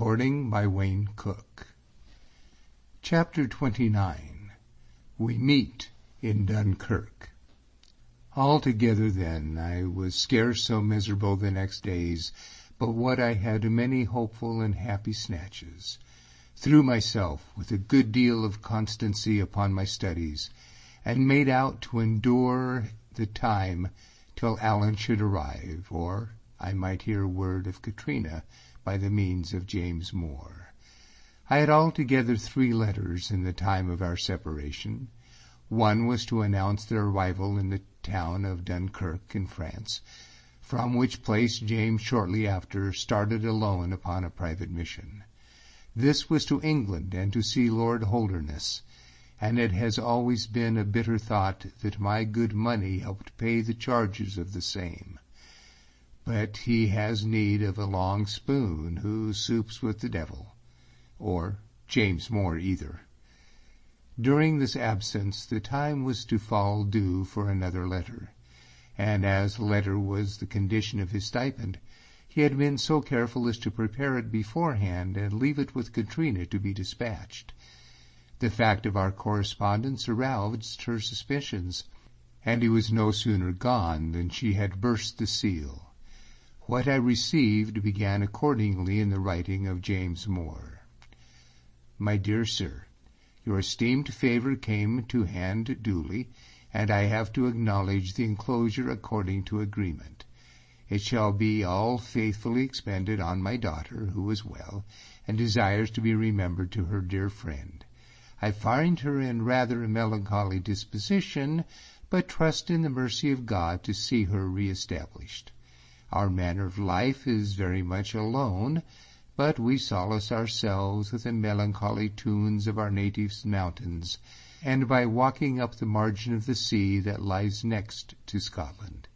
Recording by Wayne Cook. Chapter 29. We Meet in Dunkirk. Altogether, then, I was scarce so miserable the next days, but what I had many hopeful and happy snatches, threw myself with a good deal of constancy upon my studies, and made out to endure the time till Allen should arrive, or I might hear word of Catriona by the means of James Moore. I had altogether 3 letters in the time of our separation. One was to announce their arrival in the town of Dunkirk in France, from which place James shortly after started alone upon a private mission. This was to England and to see Lord Holderness, and it has always been a bitter thought that my good money helped pay the charges of the same. But he has need of a long spoon who soups with the devil, or James Moore either. During this absence the time was to fall due for another letter, and as the letter was the condition of his stipend, he had been so careful as to prepare it beforehand and leave it with Catriona to be dispatched. The fact of our correspondence aroused her suspicions, and he was no sooner gone than she had burst the seal. What I received began accordingly in the writing of James Moore. My dear Sir, your esteemed favour came to hand duly, and I have to acknowledge the enclosure according to agreement. It shall be all faithfully expended on my daughter, who is well, and desires to be remembered to her dear friend. I find her in rather a melancholy disposition, but trust in the mercy of God to see her re-established. Our manner of life is very much alone, but we solace ourselves with the melancholy tunes of our native mountains, and by walking up the margin of the sea that lies next to Scotland.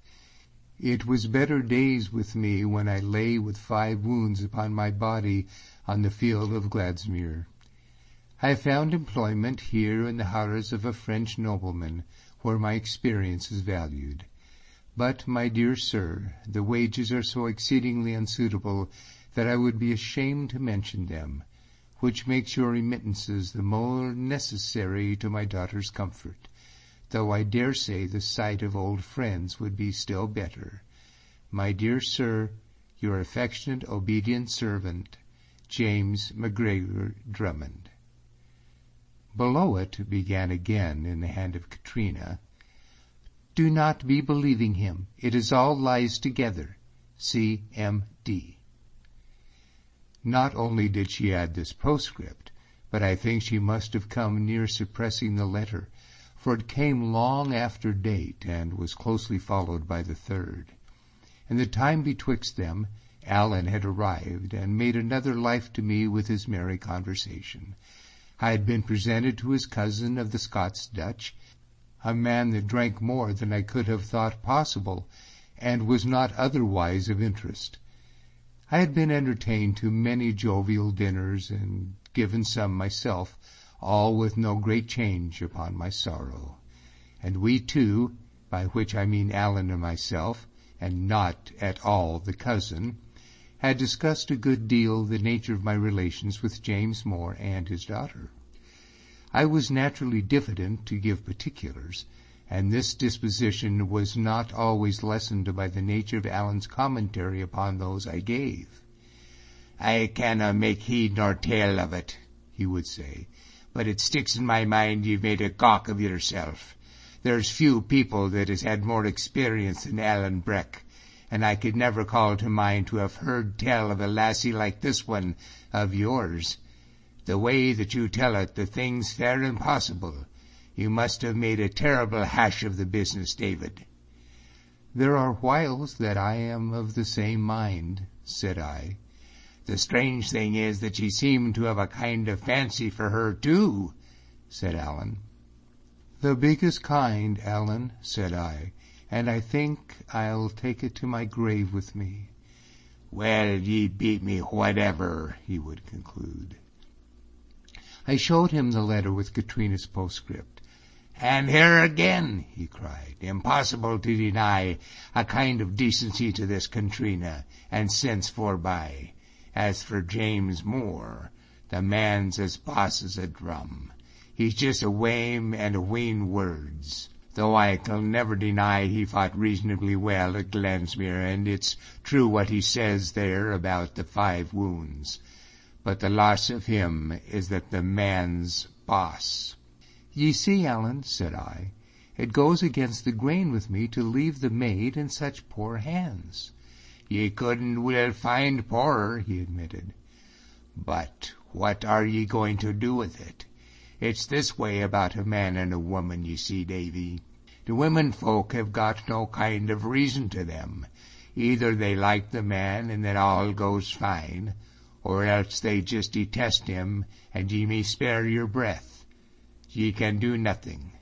It was better days with me when I lay with 5 wounds upon my body on the field of Gladsmuir. I found employment here in the houses of a French nobleman, where my experience is valued. But, my dear sir, the wages are so exceedingly unsuitable that I would be ashamed to mention them, which makes your remittances the more necessary to my daughter's comfort, though I dare say the sight of old friends would be still better. My dear sir, your affectionate, obedient servant, James MacGregor Drummond. Below it began again in the hand of Catriona, Do not be believing him. It is all lies together. C.M.D. Not only did she add this postscript, but I think she must have come near suppressing the letter, for it came long after date, and was closely followed by the 3rd. In the time betwixt them, Allen had arrived, and made another life to me with his merry conversation. I had been presented to his cousin of the Scots-Dutch, a man that drank more than I could have thought possible, and was not otherwise of interest. I had been entertained to many jovial dinners, and given some myself, all with no great change upon my sorrow. And we two, by which I mean Allen and myself, and not at all the cousin, had discussed a good deal the nature of my relations with James Moore and his daughter. I was naturally diffident to give particulars, and this disposition was not always lessened by the nature of Allen's commentary upon those I gave. "I canna make heed nor tail of it," he would say, "but it sticks in my mind you've made a gawk of yourself. There's few people that has had more experience than Allen Breck, and I could never call to mind to have heard tell of a lassie like this one of yours. The way that you tell it, the thing's fair impossible. You must have made a terrible hash of the business, David." "There are whiles that I am of the same mind," said I. "The strange thing is that you seem to have a kind of fancy for her, too," said Allen. "The biggest kind, Allen," said I, "and I think I'll take it to my grave with me." "Well, ye beat me whatever," he would conclude. I showed him the letter with Catriona's postscript. "And here again," he cried, "impossible to deny a kind of decency to this Catriona, and sense forby. As for James Moore, the man's as boss as a drum. He's just a whame and a wheen words, though I can never deny he fought reasonably well at Glansmere, and it's true what he says there about the 5 wounds. But the loss of him is that the man's boss." "Ye see, Allen," said I, "it goes against the grain with me to leave the maid in such poor hands." "Ye couldn't well find poorer," he admitted. "But what are ye going to do with it? It's this way about a man and a woman, you see, Davy. The women folk have got no kind of reason to them. Either they like the man and then all goes fine, or else they just detest him and ye may spare your breath. Ye can do nothing.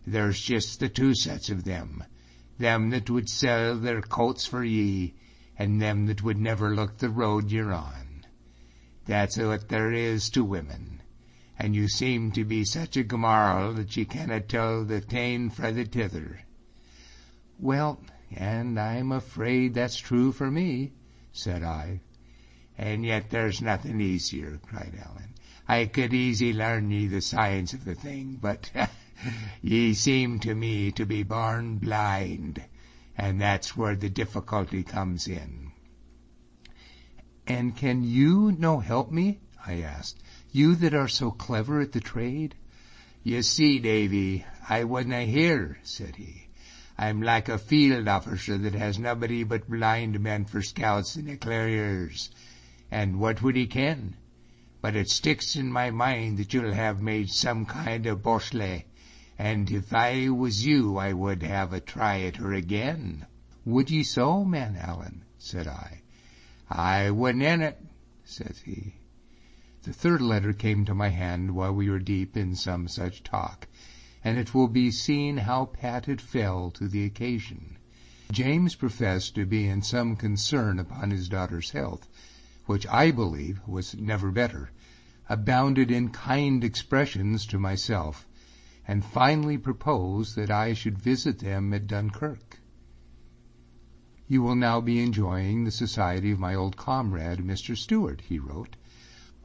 There's just the 2 sets of them that would sell their coats for ye, and them that would never look the road you're on. That's what there is to women, and you seem to be such a gomarl that ye cannot tell the tane frae the tither." "Well, and I'm afraid that's true for me," said I. "And yet there's nothing easier," cried Allen. "I could easy learn ye the science of the thing, but ye seem to me to be born blind, and that's where the difficulty comes in." "And can you no help me?" I asked. "You that are so clever at the trade?" "You see, Davy, I wasna here," said he. "I'm like a field officer that has nobody but blind men for scouts and eclairers, and what would he ken? But it sticks in my mind that you'll have made some kind of boshley, and if I was you I would have a try at her again." "Would ye so, man Allen?" said I. "I wouldn't in it," says he. The 3rd letter came to my hand while we were deep in some such talk, and it will be seen how pat it fell to the occasion. James professed to be in some concern upon his daughter's health, which I believe was never better, abounded in kind expressions to myself, and finally proposed that I should visit them at Dunkirk. "You will now be enjoying the society of my old comrade, Mr. Stewart," he wrote.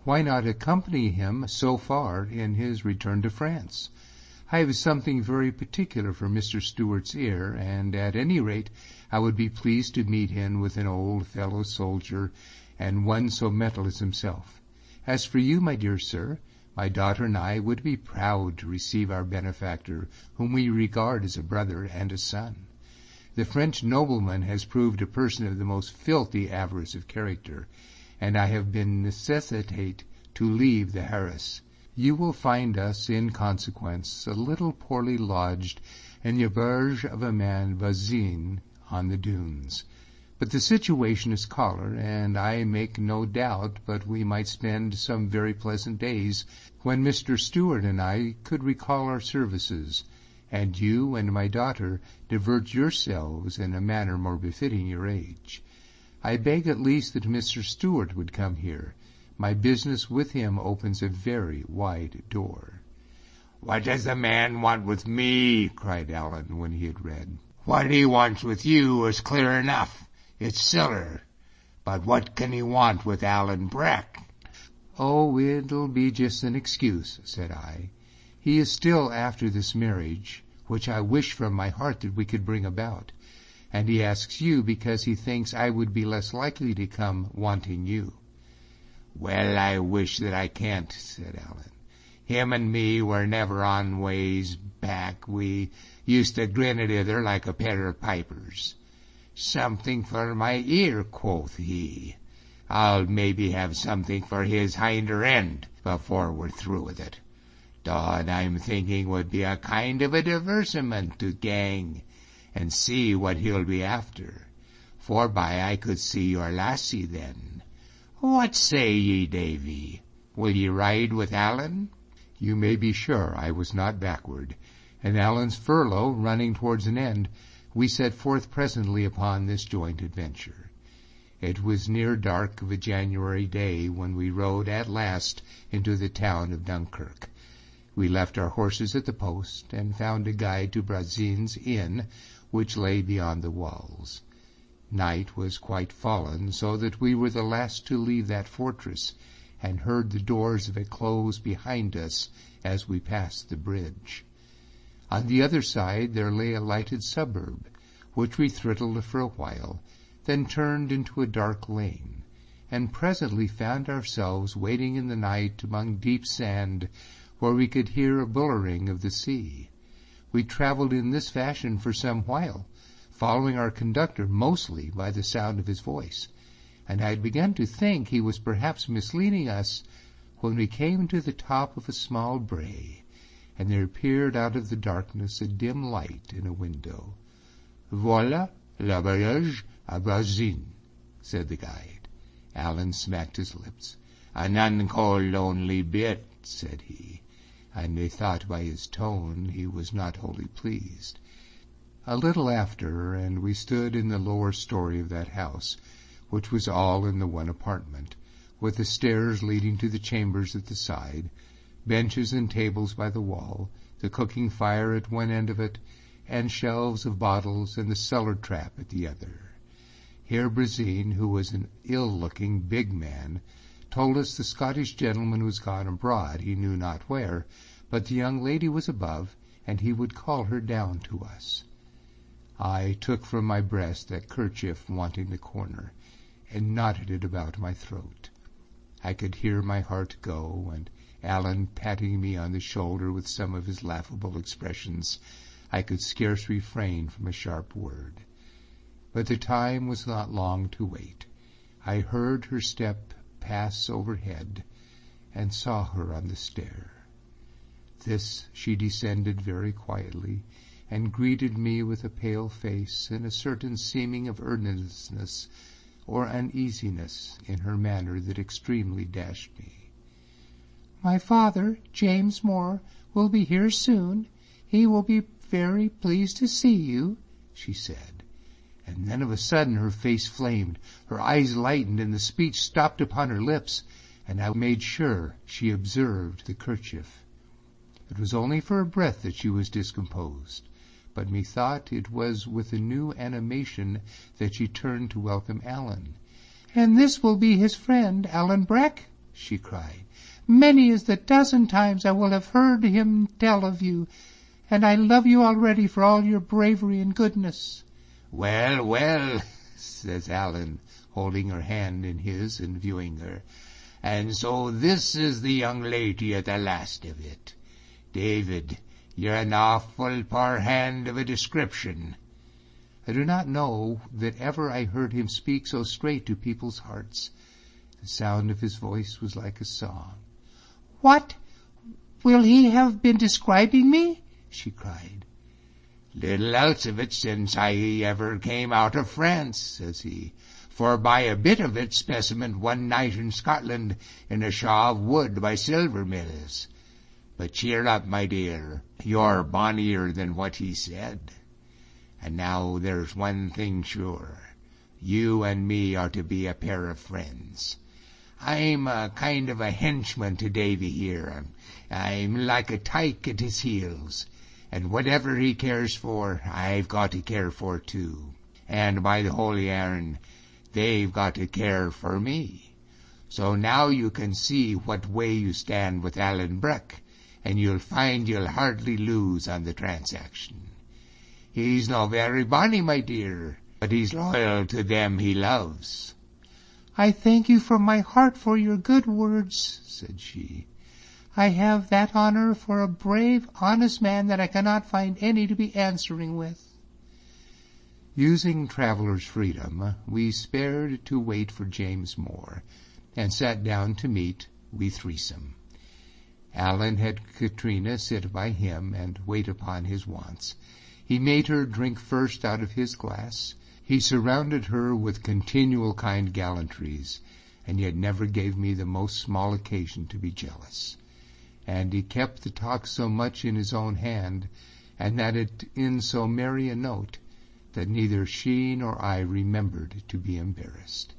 "Why not accompany him so far in his return to France? I have something very particular for Mr. Stewart's ear, and at any rate I would be pleased to meet him with an old fellow soldier, and one so mettle as himself. As for you, my dear sir, my daughter and I would be proud to receive our benefactor, whom we regard as a brother and a son. The French nobleman has proved a person of the most filthy avarice of character, and I have been necessitated to leave the Harris. You will find us, in consequence, a little poorly lodged in the auberge of a man voisin on the dunes. But the situation is collar, and I make no doubt but we might spend some very pleasant days when Mr. Stewart and I could recall our services, and you and my daughter divert yourselves in a manner more befitting your age. I beg at least that Mr. Stewart would come here. My business with him opens a very wide door." "What does the man want with me?" cried Allen when he had read. "What he wants with you is clear enough. It's siller. But what can he want with Alan Breck?" "Oh, it'll be just an excuse," said I. "He is still after this marriage, which I wish from my heart that we could bring about, and he asks you because he thinks I would be less likely to come wanting you." "Well, I wish that I can't," said Allen. "Him and me were never on ways back. We used to grin at ither like a pair of pipers. 'Something for my ear,' quoth he. I'll maybe have something for his hinder end before we're through with it. Dod, I'm thinking would be a kind of a diversement to gang and see what he'll be after. Forby I could see your lassie then. What say ye, Davy? Will ye ride with Allen?" You may be sure I was not backward, and Allen's furlough running towards an end, we set forth presently upon this joint adventure. It was near dark of a January day when we rode at last into the town of Dunkirk. We left our horses at the post, and found a guide to Brazin's inn, which lay beyond the walls. Night was quite fallen, so that we were the last to leave that fortress, and heard the doors of it close behind us as we passed the bridge. On the other side there lay a lighted suburb, which we throttled for a while, then turned into a dark lane, and presently found ourselves waiting in the night among deep sand, where we could hear a bullering of the sea. We travelled in this fashion for some while, following our conductor mostly by the sound of his voice, and I had begun to think he was perhaps misleading us, when we came to the top of a small brae, and there appeared out of the darkness a dim light in a window. "Voilà la voyage à Brazil," said the guide. Alan smacked his lips. "An unco lonely bit," said he, and they thought by his tone he was not wholly pleased. A little after, and we stood in the lower story of that house, which was all in the one apartment, with the stairs leading to the chambers at the side, benches and tables by the wall, the cooking fire at one end of it, and shelves of bottles and the cellar trap at the other. Herr Brazin, who was an ill-looking, big man, told us the Scottish gentleman was gone abroad, he knew not where, but the young lady was above, and he would call her down to us. I took from my breast that kerchief wanting the corner, and knotted it about my throat. I could hear my heart go, and Alan patting me on the shoulder with some of his laughable expressions. I could scarce refrain from a sharp word. But the time was not long to wait. I heard her step pass overhead, and saw her on the stair. This she descended very quietly, and greeted me with a pale face and a certain seeming of earnestness or uneasiness in her manner that extremely dashed me. "My father, James Moore, will be here soon. He will be very pleased to see you," she said. And then of a sudden her face flamed, her eyes lightened, and the speech stopped upon her lips, and I made sure she observed the kerchief. It was only for a breath that she was discomposed, but methought it was with a new animation that she turned to welcome Alan. "And this will be his friend, Alan Breck," she cried. "Many is the dozen times I will have heard him tell of you, and I love you already for all your bravery and goodness." "Well, well," says Alan, holding her hand in his and viewing her, "and so this is the young lady at the last of it. David, you're an awful poor hand of a description." I do not know that ever I heard him speak so straight to people's hearts. The sound of his voice was like a song. "What? Will he have been describing me?" she cried. "Little else of it since I ever came out of France," says he, "for by a bit of it specimen one night in Scotland in a shaw of wood by silver mills. But cheer up, my dear, you're bonnier than what he said. And now there's one thing sure, you and me are to be a pair of friends. I'm a kind of a henchman to Davy here, and I'm like a tyke at his heels, and whatever he cares for, I've got to care for too. And by the Holy Aaron, they've got to care for me. So now you can see what way you stand with Alan Breck, and you'll find you'll hardly lose on the transaction. He's no very bonny, my dear, but he's loyal to them he loves." "I thank you from my heart for your good words," said she. "I have that honor for a brave, honest man that I cannot find any to be answering with." Using traveller's freedom, we spared to wait for James Moore, and sat down to meat, we threesome. Alan had Catriona sit by him and wait upon his wants. He made her drink first out of his glass. He surrounded her with continual kind gallantries, and yet never gave me the most small occasion to be jealous. And he kept the talk so much in his own hand, and that it in so merry a note, that neither she nor I remembered to be embarrassed.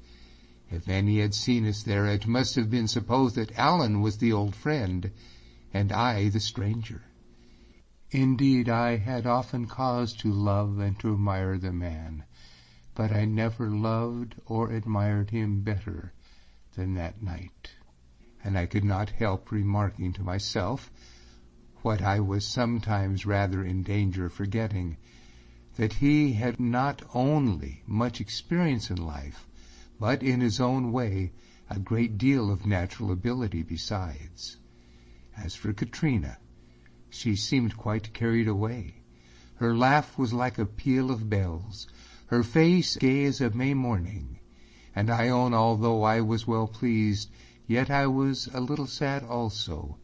If any had seen us there, it must have been supposed that Alan was the old friend, and I the stranger. Indeed, I had often cause to love and to admire the man, but I never loved or admired him better than that night. And I could not help remarking to myself, what I was sometimes rather in danger of forgetting, that he had not only much experience in life, but in his own way a great deal of natural ability besides. As for Catriona, she seemed quite carried away. Her laugh was like a peal of bells, her face gay as a May morning, and I own, although I was well pleased, yet I was a little sad also,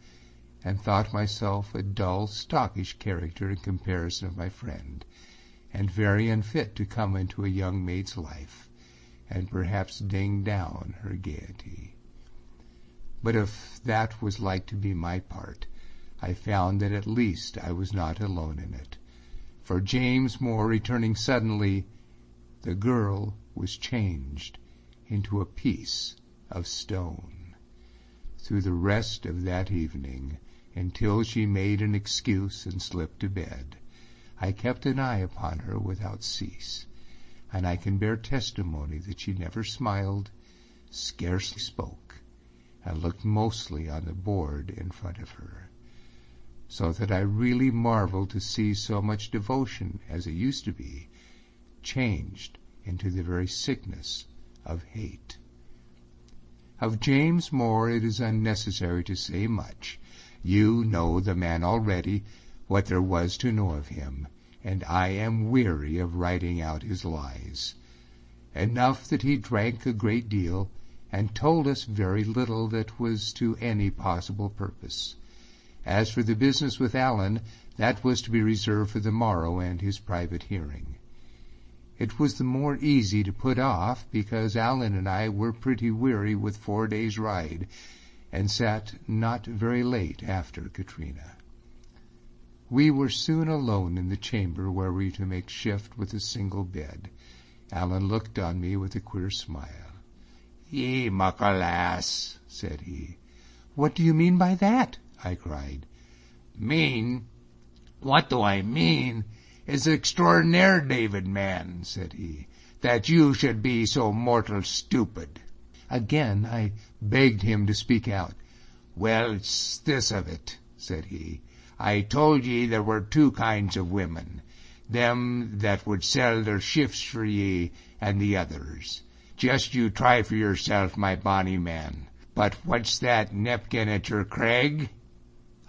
and thought myself a dull, stockish character in comparison of my friend, and very unfit to come into a young maid's life, and perhaps ding down her gaiety. But if that was like to be my part, I found that at least I was not alone in it. For James Moore returning suddenly, the girl was changed into a piece of stone. Through the rest of that evening, until she made an excuse and slipped to bed, I kept an eye upon her without cease, and I can bear testimony that she never smiled, scarcely spoke, and looked mostly on the board in front of her, so that I really marveled to see so much devotion, as it used to be, changed into the very sickness of hate. Of James Moore it is unnecessary to say much. You know the man already, what there was to know of him, and I am weary of writing out his lies. Enough that he drank a great deal, and told us very little that was to any possible purpose. As for the business with Allen, that was to be reserved for the morrow and his private hearing. It was the more easy to put off, because Allen and I were pretty weary with 4 days' ride, and sat not very late after Catriona. We were soon alone in the chamber where we were to make shift with a single bed. Allen looked on me with a queer smile. "Ye muckle lass," said he. "What do you mean by that?" I cried. "Mean? What do I mean? It's extraordinaire, David, man," said he, "that you should be so mortal stupid." Again I begged him to speak out. "Well, it's this of it," said he. "I told ye there were 2 kinds of women, them that would sell their shifts for ye, and the others. Just you try for yourself, my bonny man. But what's that nepkin at your craig?"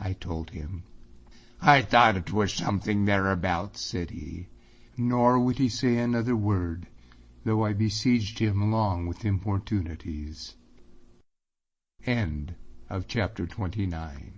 I told him. "I thought it was something thereabouts," said he. Nor would he say another word, though I besieged him long with importunities. End of chapter 29.